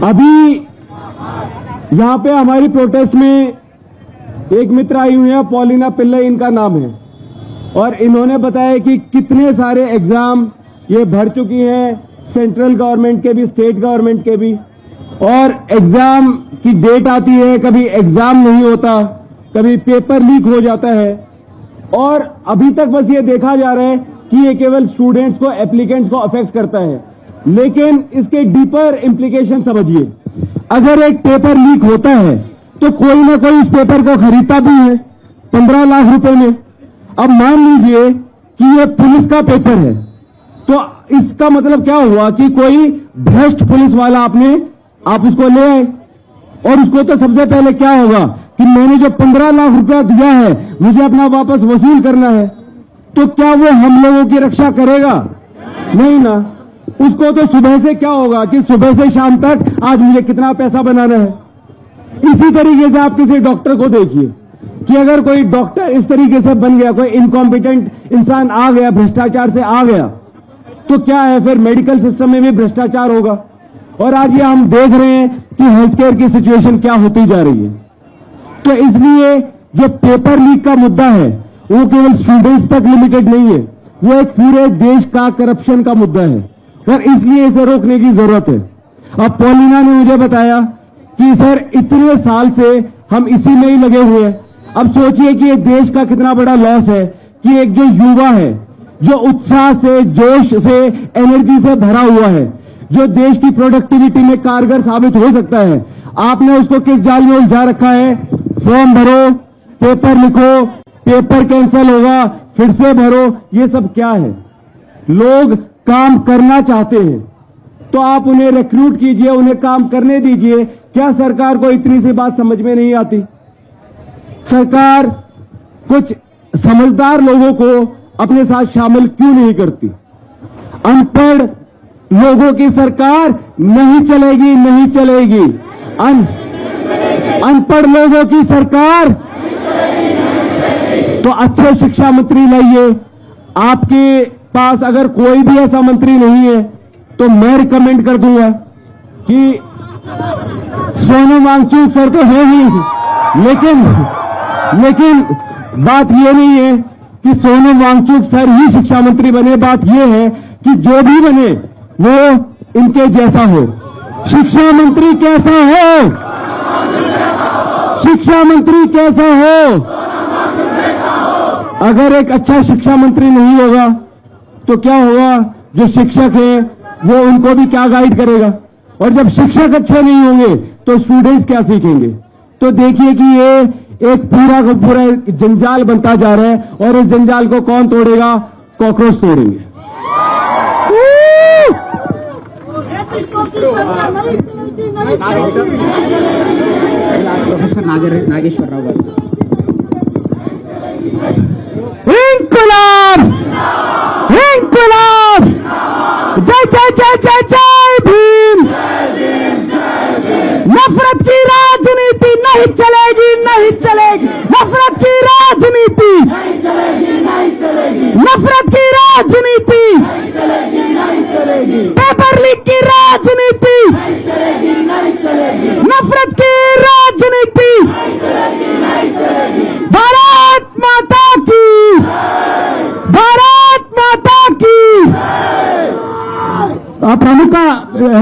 अभी यहाँ पे हमारी प्रोटेस्ट में एक मित्र आई हुई है, पॉलिना पिल्लई इनका नाम है, और इन्होंने बताया कि कितने सारे एग्जाम ये भर चुकी हैं, सेंट्रल गवर्नमेंट के भी, स्टेट गवर्नमेंट के भी, और एग्जाम की डेट आती है, कभी एग्जाम नहीं होता, कभी पेपर लीक हो जाता है, और अभी तक बस ये देखा जा रहा है कि ये केवल स्टूडेंट्स को, एप्लीकेंट्स को अफेक्ट करता है, लेकिन इसके डीपर इंप्लीकेशन समझिए। अगर एक पेपर लीक होता है तो कोई ना कोई उस पेपर को खरीदता भी है 15 लाख रुपए में। अब मान लीजिए कि ये पुलिस का पेपर है, तो इसका मतलब क्या हुआ कि कोई भ्रष्ट पुलिस वाला आप उसको ले आए, और उसको तो सबसे पहले क्या होगा कि मैंने जो 15 लाख रुपया दिया है मुझे अपना वापस वसूल करना है, तो क्या वो हम लोगों की रक्षा करेगा? नहीं ना। उसको तो सुबह से क्या होगा कि सुबह से शाम तक आज मुझे कितना पैसा बनाना है। इसी तरीके से आप किसी डॉक्टर को देखिए कि अगर कोई डॉक्टर इस तरीके से बन गया, कोई इनकॉम्पिटेंट इंसान आ गया, भ्रष्टाचार से आ गया, तो क्या है फिर मेडिकल सिस्टम में भी भ्रष्टाचार होगा। और आज ये हम देख रहे हैं कि हेल्थ केयर की सिचुएशन क्या होती जा रही है। तो इसलिए जो पेपर लीक का मुद्दा है वो केवल स्टूडेंट्स तक लिमिटेड नहीं है, वो एक पूरे देश का करप्शन का मुद्दा है, और इसलिए इसे रोकने की जरूरत है। अब पॉलिना ने मुझे बताया कि सर इतने साल से हम इसी में ही लगे हुए हैं। अब सोचिए कि ये देश का कितना बड़ा लॉस है कि एक जो युवा है, जो उत्साह से, जोश से, एनर्जी से भरा हुआ है, जो देश की प्रोडक्टिविटी में कारगर साबित हो सकता है, आपने उसको किस जाल में उलझा रखा है? फॉर्म भरो, पेपर लिखो, पेपर कैंसिल होगा, फिर से भरो, ये सब क्या है? लोग काम करना चाहते हैं तो आप उन्हें रिक्रूट कीजिए, उन्हें काम करने दीजिए। क्या सरकार को इतनी सी बात समझ में नहीं आती? सरकार कुछ समझदार लोगों को अपने साथ शामिल क्यों नहीं करती? अनपढ़ लोगों की सरकार नहीं चलेगी, नहीं चलेगी। अनपढ़ लोगों की सरकार, तो अच्छे शिक्षा मंत्री लाइए। आपके पास अगर कोई भी ऐसा मंत्री नहीं है तो मैं रिकमेंड कर दूंगा कि सोनम वांगचुक सर तो है ही, लेकिन बात ये नहीं है कि सोनम वांगचुक सर ही शिक्षा मंत्री बने। बात ये है कि जो भी बने वो इनके जैसा हो। शिक्षा मंत्री कैसा हो? शिक्षा मंत्री कैसा हो? अगर एक अच्छा शिक्षा मंत्री नहीं होगा तो क्या होगा? जो शिक्षक है वो उनको भी क्या गाइड करेगा? और जब शिक्षक अच्छे नहीं होंगे तो स्टूडेंट्स क्या सीखेंगे? तो देखिए कि ये एक पूरा का पूरा जंजाल बनता जा रहा है, और इस जंजाल को कौन तोड़ेगा? कॉकरोच तोड़ेंगे। प्रोफेसर नागेश्वरराव गारू। इंकलाब, इंकलाब, जय जय जय जय जय भीम। नफरत की राजनीति नहीं चलेगी, नहीं चलेगी। नफरत की राजनीति, नफरत की राजनीति, पेपर लीक की राजनीति, नफरत की राजनीति। भारत माता की, भारत माता की। ప్రముఖ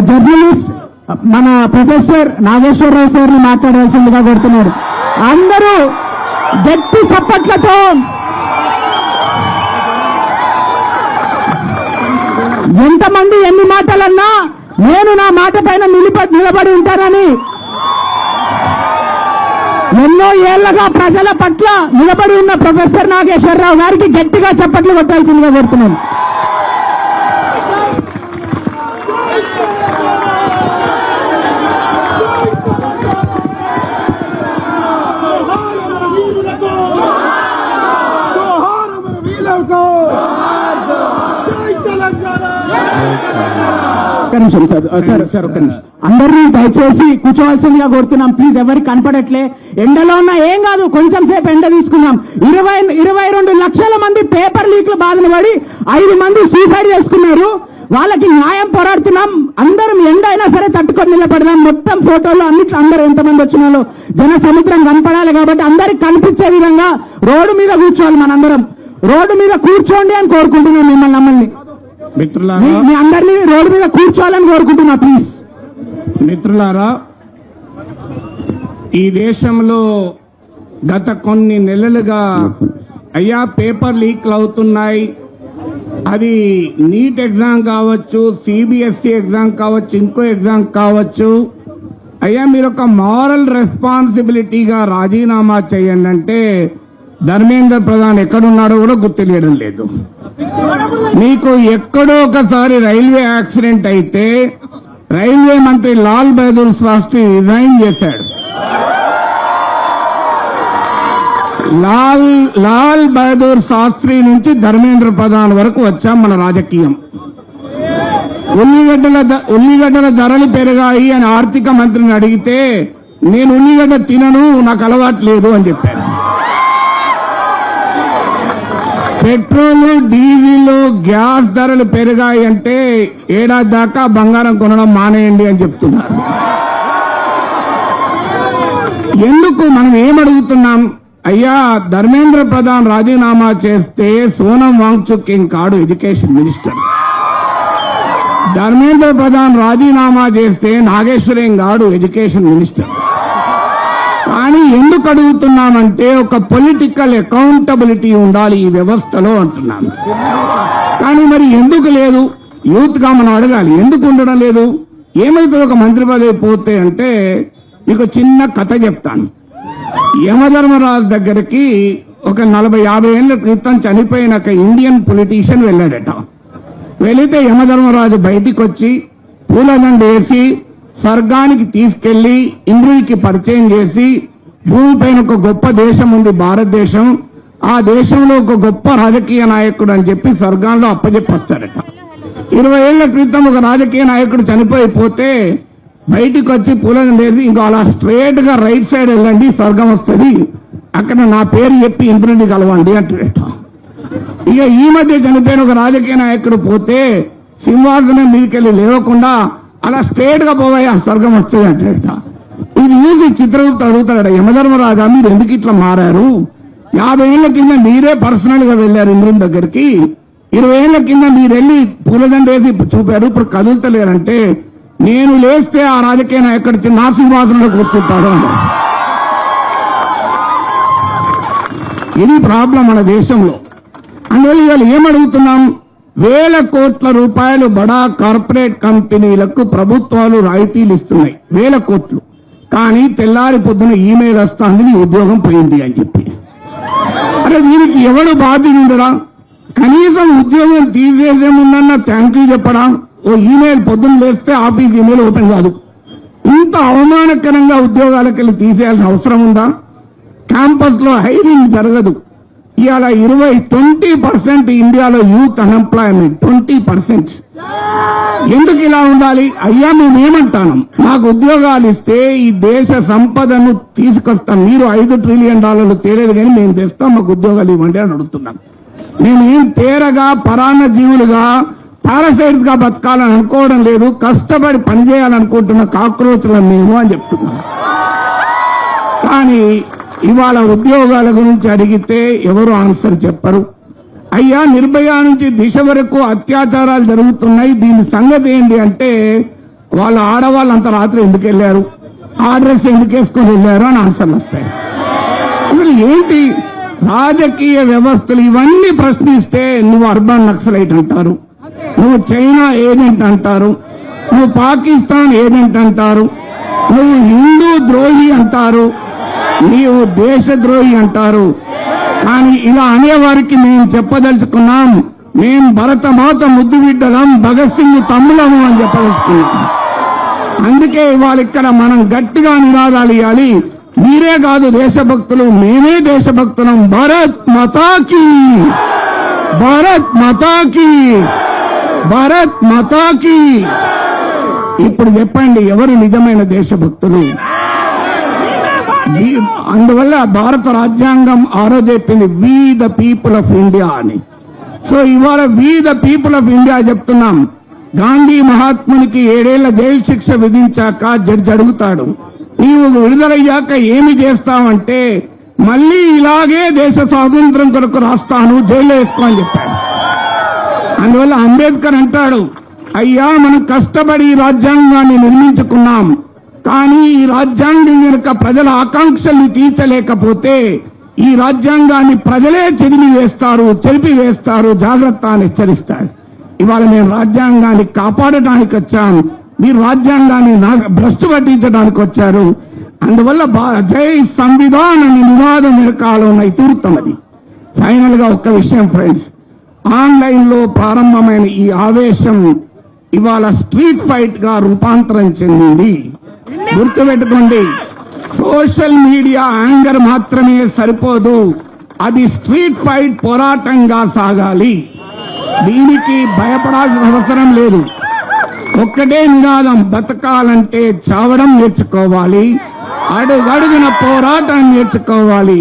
జర్నలిస్ట్ మన ప్రొఫెసర్ నాగేశ్వరరావు సార్ని మాట్లాడాల్సిందిగా కోరుతున్నాడు. అందరూ గట్టి చప్పట్లతో ఎంతమంది ఎన్ని మాటలన్నా నేను నా మాట పైన నిలబడి ఉంటానని ఎన్నో ఏళ్లగా ప్రజల పట్ల నిలబడి ఉన్న ప్రొఫెసర్ నాగేశ్వరరావు గారికి గట్టిగా చప్పట్లు కొట్టాల్సిందిగా కోరుతున్నాను. ఒక్క నిమిషం సార్, ఒక్క నిమిషం. అందరినీ దయచేసి కూర్చోవలసిందిగా కోరుతున్నాం. ప్లీజ్, ఎవరికి కనపడట్లే. ఎండలో ఉన్నా ఏం కాదు, కొంచెం సేపు ఎండ తీసుకుందాం. 22 లక్షల మంది పేపర్ లీక్ల బాధన పడి 5 మంది సూసైడ్ చేసుకున్నారు. వాళ్ళకి న్యాయం పోరాడుతున్నాం. అందరం ఎండ అయినా సరే తట్టుకొని నిలబడదాం. మొత్తం ఫోటోలు అన్నిట్లో అందరూ ఎంతమంది వచ్చినాలో జన సముద్రం కనపడాలి కాబట్టి అందరికి కనిపించే విధంగా రోడ్డు మీద కూర్చోవాలి. మనందరం రోడ్డు మీద కూర్చోండి అని కోరుకుంటున్నాం. మమ్మల్ని మిత్రులారా, మీ అందరినీ రోడ్డు మీద కూర్చోవాలని కోరుకుంటున్నా. ప్లీజ్ మిత్రులారా, ఈ దేశంలో గత కొన్ని నెలలుగా అయ్యా పేపర్ లీక్లు అవుతున్నాయి. అది నీట్ ఎగ్జామ్ కావచ్చు, సిబిఎస్ఈ ఎగ్జామ్ కావచ్చు, ఇంకో ఎగ్జామ్ కావచ్చు. అయ్యా మీరు ఒక మారల్ రెస్పాన్సిబిలిటీగా రాజీనామా చేయండి అంటే ధర్మేంద్ర ప్రధాన్ ఎక్కడున్నాడో కూడా గుర్తు తెలియడం లేదు. మీకు ఎక్కడో ఒకసారి రైల్వే యాక్సిడెంట్ అయితే రైల్వే మంత్రి లాల్ బహదూర్ శాస్త్రి రిజైన్ చేశాడు. లాల్ బహదూర్ శాస్త్రి నుంచి ధర్మేంద్ర ప్రధాన్ వరకు వచ్చాం మన రాజకీయం. ఉల్లిగడ్డల ధరలు పెరిగాయి అని ఆర్థిక మంత్రిని అడిగితే నేను ఉల్లిగడ్డ తినను, నాకు అలవాటు లేదు అని చెప్పాను. పెట్రోల్, డీజిల్, గ్యాస్ ధరలు పెరిగాయి అంటే ఏడాది దాకా బంగారం కొనడం మానేయండి అని చెప్తున్నారు. ఎందుకు మనం ఏమడుగుతున్నాం? అయ్యా ధర్మేంద్ర ప్రధాన్ రాజీనామా చేస్తే సోనం వాంగ్చుక్ ఏం కాడు ఎడ్యుకేషన్ మినిస్టర్. ధర్మేంద్ర ప్రధాన్ రాజీనామా చేస్తే నాగేశ్వరేం కాడు ఎడ్యుకేషన్ మినిస్టర్. కానీ ఎందుకు అడుగుతున్నామంటే ఒక పొలిటికల్ అకౌంటబిలిటీ ఉండాలి ఈ వ్యవస్థలో అంటున్నాను. కానీ మరి ఎందుకు లేదు? యూత్ గా మనం అడగాలి, ఎందుకు ఉండడం లేదు? ఏమైతే ఒక మంత్రి పదవి పోతే అంటే మీకు చిన్న కథ చెప్తాను. యమధర్మరాజు దగ్గరికి ఒక 40-50 ఏళ్ల క్రితం చనిపోయిన ఒక ఇండియన్ పొలిటీషియన్ వెళ్ళాడట. వెళితే యమధర్మరాజు బయటికి వచ్చి పూలదండ వేసి స్వర్గానికి తీసుకెళ్లి ఇంద్రుడికి పరిచయం చేసి భూమిపైన ఒక గొప్ప దేశం ఉంది భారతదేశం, ఆ దేశంలో ఒక గొప్ప రాజకీయ నాయకుడు అని చెప్పి స్వర్గాల్లో అప్పచెప్పొస్తాడట. 20 ఏళ్ల క్రితం ఒక రాజకీయ నాయకుడు చనిపోయిపోతే బయటికి వచ్చి పూలదండ వేసి ఇంకో అలా స్ట్రేట్ గా రైట్ సైడ్ వెళ్ళండి స్వర్గం వస్తుంది, అక్కడ నా పేరు చెప్పి ఇంద్రుడిని కలవండి అంటాడట. ఇక ఈ మధ్య చనిపోయిన ఒక రాజకీయ నాయకుడు పోతే సింహాసనం మీదకెళ్ళి లేవకుండా అలా స్ట్రేట్ గా పోవయ్యా స్వర్గం వస్తుంది అంటాడట. ఇది చూసి చిత్రగుప్త అడుగుతాడట, యమధర్మరాజా మీరు ఎందుకు ఇట్లా మారారు? 50 ఏళ్ల కింద మీరే పర్సనల్ గా వెళ్లారు ఇంద్రుని దగ్గరికి, 20 ఏళ్ల కింద మీరు వెళ్ళి పూలదండ వేసి చూపారు, ఇప్పుడు కదులుతలేరంటే నేను లేస్తే ఆ రాజకీయ నాయకుడు నా సింహాసనంలో కూర్చుంటాడు అన్నాడు. ఇది ప్రాబ్లం మన దేశంలో. అందువల్ల ఇవాళ ఏమడుగుతున్నాం? 1000 కోట్ల రూపాయలు బడా కార్పొరేట్ కంపెనీలకు ప్రభుత్వాలు రాయితీలు ఇస్తున్నాయి, 1000 కోట్లు. కానీ తెల్లారి పొద్దున ఈమెయిల్ వస్తుంది నీ ఉద్యోగం పోయింది అని చెప్పి. అరే దీనికి ఎవడు బాధ్యుడురా? కనీసం ఉద్యోగం తీసేసేముందన్న థ్యాంక్ యూ చెప్పడా? ఓ ఈమెయిల్ పొద్దున వేస్తే ఆఫీస్ ఈమెయిల్ ఓపెన్ కాదు. ఇంత అవమానకరంగా ఉద్యోగాలకు వెళ్ళి తీసేయాల్సిన అవసరం ఉందా? క్యాంపస్ లో హైరింగ్ జరగదు. ఇవాళ 20% ఇండియాలో యూత్ అన్ఎంప్లాయ్మెంట్ 20%. ఎందుకు ఇలా ఉండాలి? అయ్యా మేమేమంటాను, మాకు ఉద్యోగాలు ఇస్తే ఈ దేశ సంపదను తీసుకొస్తాం. మీరు $5 ట్రిలియన్ తేలేదు కానీ మేము తెస్తాం, మాకు ఉద్యోగాలు ఇవ్వండి అని అడుగుతున్నాం. మేమేం తేరగా పరాన్న జీవులుగా పారాసైట్స్ గా బతకాలని అనుకోవడం లేదు, కష్టపడి పనిచేయాలనుకుంటున్న కాక్రోచ్లను మేము అని చెప్తున్నాం. కానీ ఇవాళ ఉద్యోగాల గురించి అడిగితే ఎవరు ఆన్సర్ చెప్పరు. అయ్యా నిర్భయ నుంచి దిశ వరకు అత్యాచారాలు జరుగుతున్నాయి, దీని సంగతి ఏంటి అంటే వాళ్ళ ఆడవాళ్ళంత రాత్రి ఎందుకు వెళ్లారు, ఆ డ్రెస్ ఎందుకు వేసుకొని వెళ్లారు అని ఆన్సర్లు వస్తాయి. ఇప్పుడు ఏంటి రాజకీయ వ్యవస్థలు ఇవన్నీ ప్రశ్నిస్తే నువ్వు అర్బన్ నక్సలైట్ అంటారు, నువ్వు చైనా ఏజెంట్ అంటారు, నువ్వు పాకిస్తాన్ ఏజెంట్ అంటారు, నువ్వు హిందూ ద్రోహి అంటారు, నీవు దేశద్రోహి అంటారు. కానీ ఇలా అనేవారికి మేము చెప్పదలుచుకున్నాం, మేం భరతమాత ముద్దు బిడ్డలం, భగత్ సింగ్ తమ్ములము అని చెప్పదలుచుకున్నాం. అందుకే ఇవాళ ఇక్కడ మనం గట్టిగా నినాదాలు ఇవ్వాలి. మీరే కాదు దేశభక్తులు, మేమే దేశభక్తులం. భారత్ మాతాకి, భారత్ మాతాకి, భారత్ మాతాకి. ఇప్పుడు చెప్పండి ఎవరు నిజమైన దేశభక్తులు? అందువల్ల భారత రాజ్యాంగం ఆరో చెప్పింది we the people of India అని. సో ఇవాళ we the people of India చెప్తున్నాం. గాంధీ మహాత్మునికి 7 ఏళ్ల జైలు శిక్ష విధించాక జడ్జి అడుగుతాడు, నీవు విడుదలయ్యాక ఏమి చేస్తావంటే, మళ్ళీ ఇలాగే దేశ స్వాతంత్రం కొరకు రాస్తాను, జైలు వేసుకో అని చెప్పాడు. అందువల్ల అంబేద్కర్ అంటాడు, అయ్యా మనం కష్టపడి ఈ రాజ్యాంగాన్ని నిర్మించుకున్నాం, కానీ ఈ రాజ్యాంగం కనుక ప్రజల ఆకాంక్షల్ని తీర్చలేకపోతే ఈ రాజ్యాంగాన్ని ప్రజలే చెరిపి వేస్తారు, జాగ్రత్త అని హెచ్చరిస్తాడు. ఇవాళ మేము రాజ్యాంగాన్ని కాపాడటానికి వచ్చాం, మీరు రాజ్యాంగాన్ని భ్రష్టు పట్టించడానికి వచ్చారు. అందువల్ల జై సంవిధాన్ అనే నినాదం వెనకాల ఉన్న ఇతివృత్తం అది. ఫైనల్ గా ఒక్క విషయం ఫ్రెండ్స్, ఆన్లైన్ లో ప్రారంభమైన ఈ ఆవేశం ఇవాళ స్ట్రీట్ ఫైట్ గా రూపాంతరం చెందింది. గుర్తుపెట్టుకోండి, సోషల్ మీడియా యాంగర్ మాత్రమే సరిపోదు, అది స్ట్రీట్ ఫైట్ పోరాటంగా సాగాలి. దీనికి భయపడాల్సిన అవసరం లేదు. ఒక్కటే నినాదం, బతకాలంటే చావడం నేర్చుకోవాలి, అడుగడుగున పోరాటం నేర్చుకోవాలి.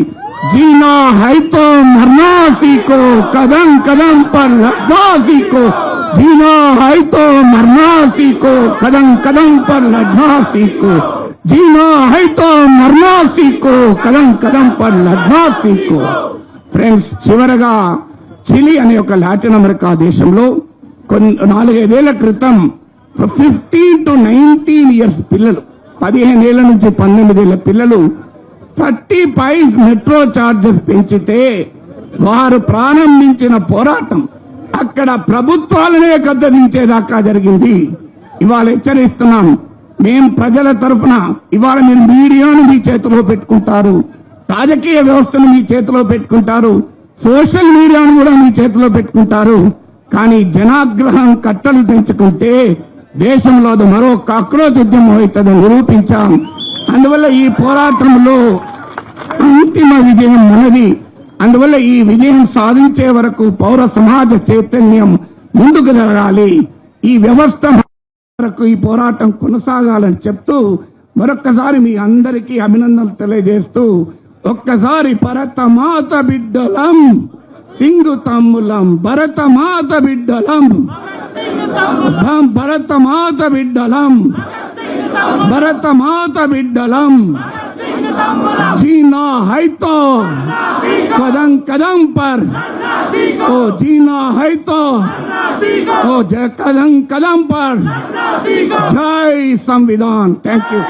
జీనా హైతో మర్నా సీకో, కదం కదం పర్ లడ్నా సీకో, జీనా హైతో మర్నా సీకో, కదం కదం పర్ లడ్నా సీకో, జీనా హైతో మర్నా సీకో, కదం కదం పర్ లడ్నా సీకో. ఫ్రెండ్స్, చివరగా చిలీ అనే ఒక లాటిన్ అమెరికా దేశంలో 4-5 ఏళ్ల క్రితం 15 to 19 ఇయర్స్ పిల్లలు, 15 ఏళ్ల నుంచి 18 ఏళ్ల పిల్లలు 30 పైస్ మెట్రో చార్జెస్ పెంచితే వారు ప్రారంభించిన పోరాటం అక్కడ ప్రభుత్వాలనే గద్దదించేదాకా జరిగింది. ఇవాళ హెచ్చరిస్తున్నాం, మేం ప్రజల తరఫున, ఇవాళ మీరు మీడియాను మీ చేతిలో పెట్టుకుంటారు, రాజకీయ వ్యవస్థను మీ చేతిలో పెట్టుకుంటారు, సోషల్ మీడియాను కూడా మీ చేతిలో పెట్టుకుంటారు, కానీ జనాగ్రహం కట్టలు తెంచుకుంటే దేశంలో అది మరో కాక్రోచ్ ఉద్యమం అవుతుందని నిరూపించాం. అందువల్ల ఈ పోరాటంలో అంతిమ విజయం మనది. అందువల్ల ఈ విజయం సాధించే వరకు పౌర సమాజ చైతన్యం ముందుకు జరగాలి. ఈ వ్యవస్థ వరకు ఈ పోరాటం కొనసాగాలని చెప్తూ మరొక్కసారి మీ అందరికీ అభినందనలు తెలియజేస్తూ, ఒక్కసారి భరతమాత బిడ్డలం, సింగు తమ్ములం, భరతమాత బిడ్డలం, భరతమాత బిడ్డలం, భరతమాత బిడ్డలం, जीना है तो कदम कदम पर, ओ जीना है तो ओ कदम कदम पर, जय संविधान. Thank you.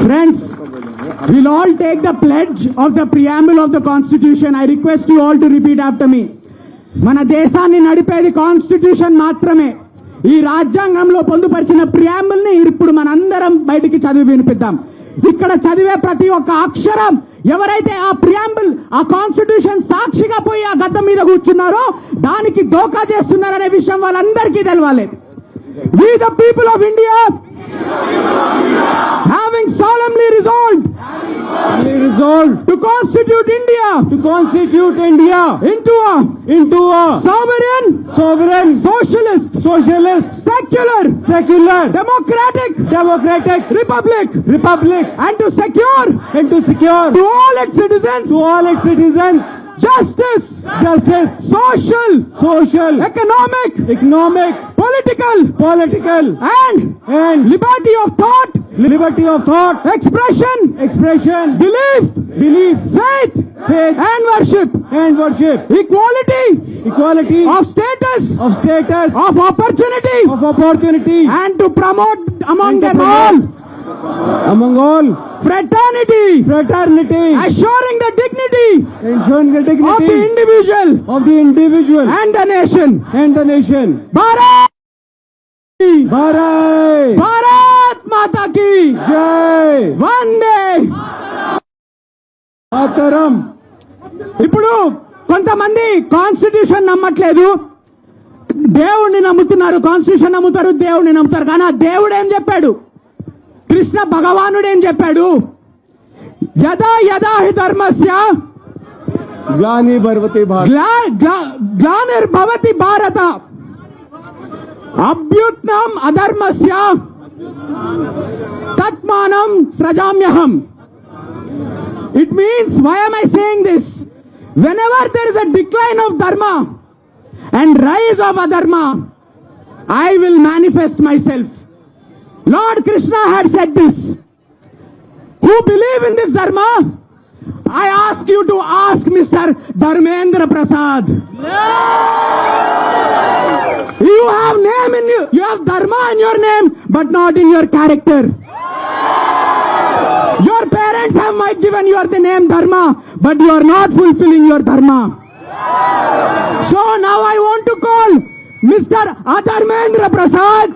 Friends, we'll all take the pledge of the preamble of the Constitution. I request you all to repeat after me. మన దేశాన్ని నడిపేది కాన్స్టిట్యూషన్ మాత్రమే. ఈ రాజ్యాంగంలో పొందుపరిచిన ప్రియాంబుల్ ని ఇప్పుడు మనందరం బయటికి చదివి వినిపిద్దాం. ఇక్కడ చదివే ప్రతి ఒక్క అక్షరం, ఎవరైతే ఆ ప్రియాంబుల్, ఆ కాన్స్టిట్యూషన్ సాక్షిగా పోయి ఆ గద్దె మీద కూర్చున్నారో దానికి దోకా చేస్తున్నారనే విషయం వాళ్ళందరికీ తెలవాలి. We the people of India, having solemnly resolved to constitute India into a sovereign, socialist, secular, democratic republic, and to secure to all its citizens justice, social, economic, political, and liberty of thought, expression, belief, faith, and worship, equality of status, of opportunity, and to promote among them all fraternity, assuring the dignity of the individual and the nation. Bharat Mata ki jai. Vande Mataram. ఇప్పుడు కొంతమంది constitution నమ్మట్లేదు, దేవుణ్ణి నమ్ముతున్నారు. Constitution నమ్ముతారు, దేవుణ్ణి నమ్ముతారు. కానీ ఆ దేవుడు ఏం చెప్పాడు? కృష్ణ భగవానుడు ఏం చెప్పాడు? యదా యదా హి ధర్మస్య గ్లానిర్భవతి భారత అభ్యుత్నం అధర్మస్య తత్మానం సృజామ్యహం. It means, why am I saying this? whenever there is a decline of dharma and rise of adharma, I will manifest myself. Lord Krishna had said this. Who believe in this dharma? I ask you to ask Mr. Dharmendra Prasad. You have name in you. You have dharma in your name, but not in your character. Your parents have might given you the name dharma, but you are not fulfilling your dharma. So now I want to call Mr. Dharmendra Prasad,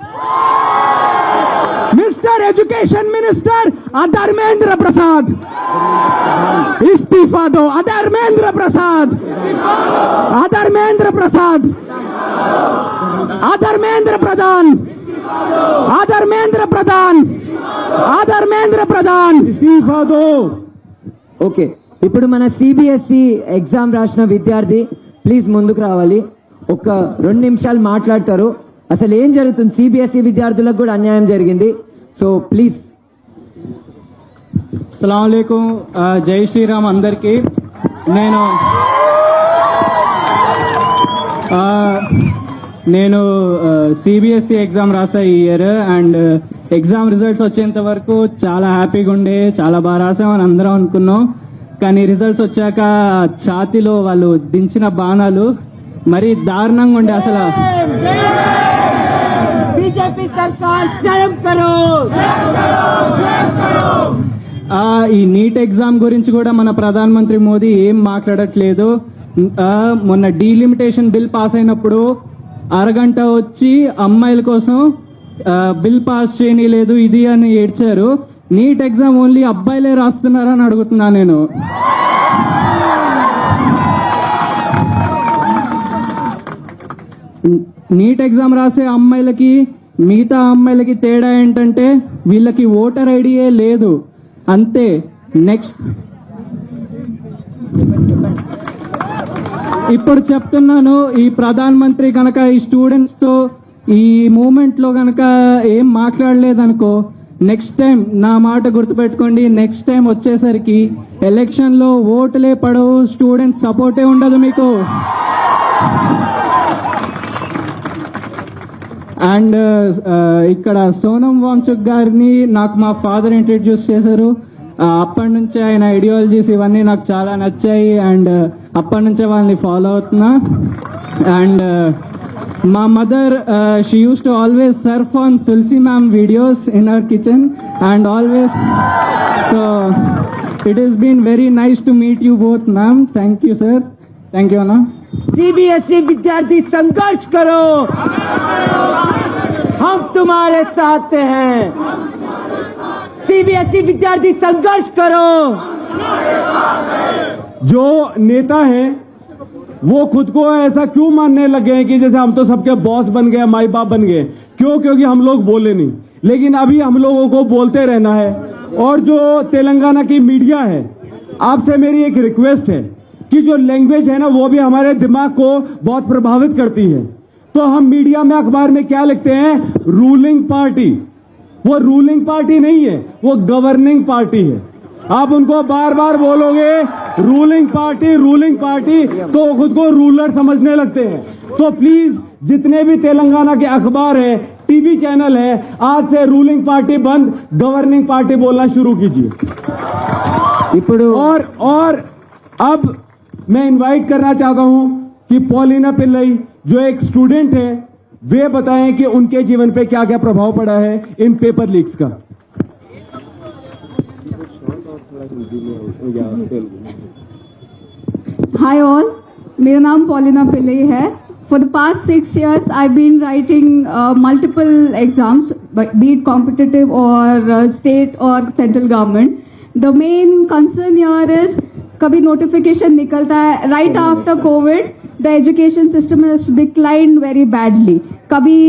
Mr. Education Minister Dharmendra Prasad. इस्तीफा दो धर्मेंद्र प्रसाद, धर्मेंद्र प्रसाद, धर्मेंद्र प्रधान, धर्मेंद्र प्रधान, धर्मेंद्र प्रधान, इस्तीफा दो. Okay, ఇప్పుడు మన CBSE exam రాసిన విద్యార్థి please ముందుకు రావాలి. ఒక 2 నిమిషాలు మాట్లాడతారు. అసలు ఏం జరుగుతుంది, సిబిఎస్ఈ విద్యార్థులకు కూడా అన్యాయం జరిగింది. So please. అస్సలాముఅలైకుం, జై శ్రీరామ్ అందరికీ. నేను సిబిఎస్ఈ ఎగ్జామ్ రాసా ఈ ఇయర్. అండ్ ఎగ్జామ్ రిజల్ట్స్ వచ్చేంత వరకు చాలా హ్యాపీగా ఉండే, చాలా బాగా రాసామని అందరం అనుకున్నాం. కానీ రిజల్ట్స్ వచ్చాక ఛాతీలో వాళ్ళు దించిన బాణాలు మరీ దారుణంగా ఉండే. అసలు బీజేపీ సర్కార్ శరం కరో. ఈ నీట్ ఎగ్జామ్ గురించి కూడా మన ప్రధానమంత్రి మోదీ ఏం మాట్లాడట్లేదు. మొన్న డీలిమిటేషన్ బిల్ పాస్ అయినప్పుడు అరగంట వచ్చి అమ్మాయిల కోసం బిల్ పాస్ చేయలేదు ఇది అని ఏడ్చారు. నీట్ ఎగ్జామ్ ఓన్లీ అబ్బాయిలే రాస్తున్నారని అడుగుతున్నా నేను. నీట్ ఎగ్జామ్ రాసే అమ్మాయిలకి మిగతా అమ్మాయిలకి తేడా ఏంటంటే వీళ్ళకి ఓటర్ ఐడియే లేదు, అంతే. నెక్స్ట్ ఇప్పుడు చెప్తున్నాను, ఈ ప్రధాన మంత్రి కనుక ఈ స్టూడెంట్స్ తో ఈ మూమెంట్ లో కనుక ఏం మాట్లాడలేదనుకో, నెక్స్ట్ టైం నా మాట గుర్తుపెట్టుకోండి, నెక్స్ట్ టైం వచ్చేసరికి ఎలక్షన్ లో ఓటులే పడవు, స్టూడెంట్స్ సపోర్టే ఉండదు మీకు. అండ్ ఇక్కడ సోనం వాంచుక్ గారిని నాకు మా ఫాదర్ ఇంట్రడ్యూస్ చేశారు. అప్పటి నుంచే ఆయన ఐడియాలజీస్ ఇవన్నీ నాకు చాలా నచ్చాయి. అండ్ అప్పటి నుంచే వాళ్ళని ఫాలో అవుతున్నా. అండ్ మా mother she use to always surf on Tulasi ma'am videos in our kitchen and always. So it is been very nice to meet you both ma'am. Thank you sir. Thank you అన్నా. CBSE विद्यार्थी संघर्ष करो, हम तुम्हारे साथ हैं. CBSE विद्यार्थी संघर्ष करो. जो नेता हैं वो खुद को ऐसा क्यों मानने लगे हैं कि जैसे हम तो सबके बॉस बन गए, माई बाप बन गए. क्यों? क्योंकि हम लोग बोले नहीं, लेकिन अभी हम लोगों को बोलते रहना है. और जो तेलंगाना की मीडिया है, आपसे मेरी एक रिक्वेस्ट है कि जो लैंग्वेज है ना वो भी हमारे दिमाग को बहुत प्रभावित करती है. तो हम मीडिया में, अखबार में क्या लिखते हैं? Ruling party. वो रूलिंग पार्टी नहीं है, वो गवर्निंग पार्टी है. आप उनको बार बार बोलोगे रूलिंग पार्टी तो वो खुद को रूलर समझने लगते हैं. तो प्लीज जितने भी तेलंगाना के अखबार है, टीवी चैनल है, आज से रूलिंग पार्टी बंद, गवर्निंग पार्टी बोलना शुरू कीजिए. और अब मैं इनवाइट करना चाहता हूं कि पॉलिना पिल्लई जो एक स्टूडेंट है, वे बताएं कि उनके जीवन पे क्या क्या प्रभाव पड़ा है इन पेपर लीक्स का. Hi all, मेरा नाम पॉलिना पिल्लई है. For the past 6 years, I've been writing multiple exams, be it competitive or state or central government. The main concern here is कभी नोटिफिकेशन निकलता है. Right after Covid the education system has declined very badly. कभी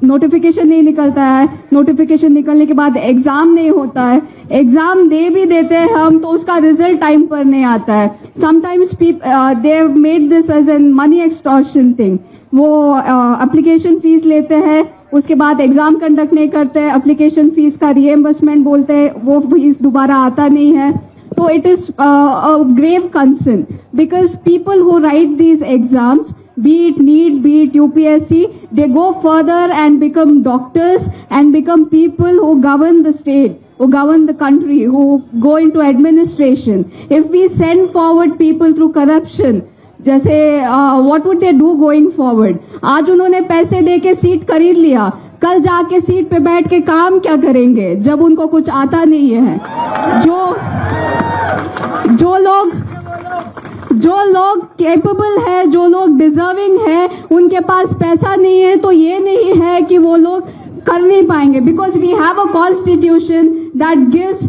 notification नहीं निकलता है, notification निकलने के बाद एग्जाम नहीं होता है, एग्जाम दे भी देते हैं हम तो उसका रिजल्ट टाइम पर नहीं आता है. Sometimes they made this as an money extortion thing. वो एप्लीकेशन फीस लेते हैं, उसके बाद एग्जाम कंडक्ट नहीं करते, एप्लीकेशन फीस का रीएम्बर्समेंट बोलते हैं, वो फीस दोबारा आता नहीं है. So it is a grave concern because people who write these exams, be it NEET, be it UPSC, they go further and become doctors and become people who govern the state, who govern the country, who go into administration. If we send forward people through corruption, जैसे what would they do going forward? आज उन्होंने पैसे दे के seat खरीद लिया, कल जाके seat पे बैठ के काम क्या करेंगे जब उनको कुछ आता नहीं है? जो लोग कैपेबल है, जो लोग डिजर्विंग है, उनके पास पैसा नहीं है, तो ये नहीं है कि वो लोग कर नहीं पाएंगे, because we have a constitution that gives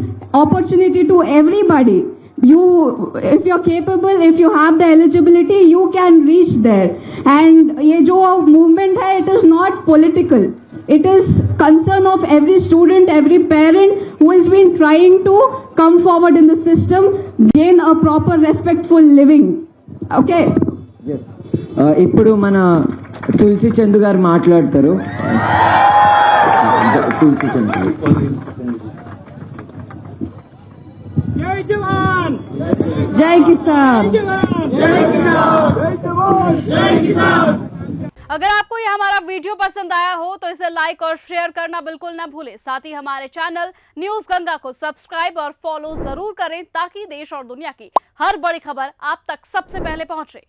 opportunity to everybody. If you're capable, if you have the eligibility, you can reach there. And ये जो movement है, it is not political. It is concern of every student, every parent who has been trying to come forward in the system, gain a proper respectful living. Okay? Yes. ఇప్పుడు మన తులసి చందు గారు మాట్లాడతారు. తులసి చందు. జై కిసాన్. अगर आपको ये हमारा वीडियो पसंद आया हो तो इसे लाइक और शेयर करना बिल्कुल ना भूलें. साथ ही हमारे चैनल न्यूज गंगा को सब्सक्राइब और फॉलो जरूर करें ताकि देश और दुनिया की हर बड़ी खबर आप तक सबसे पहले पहुंचे.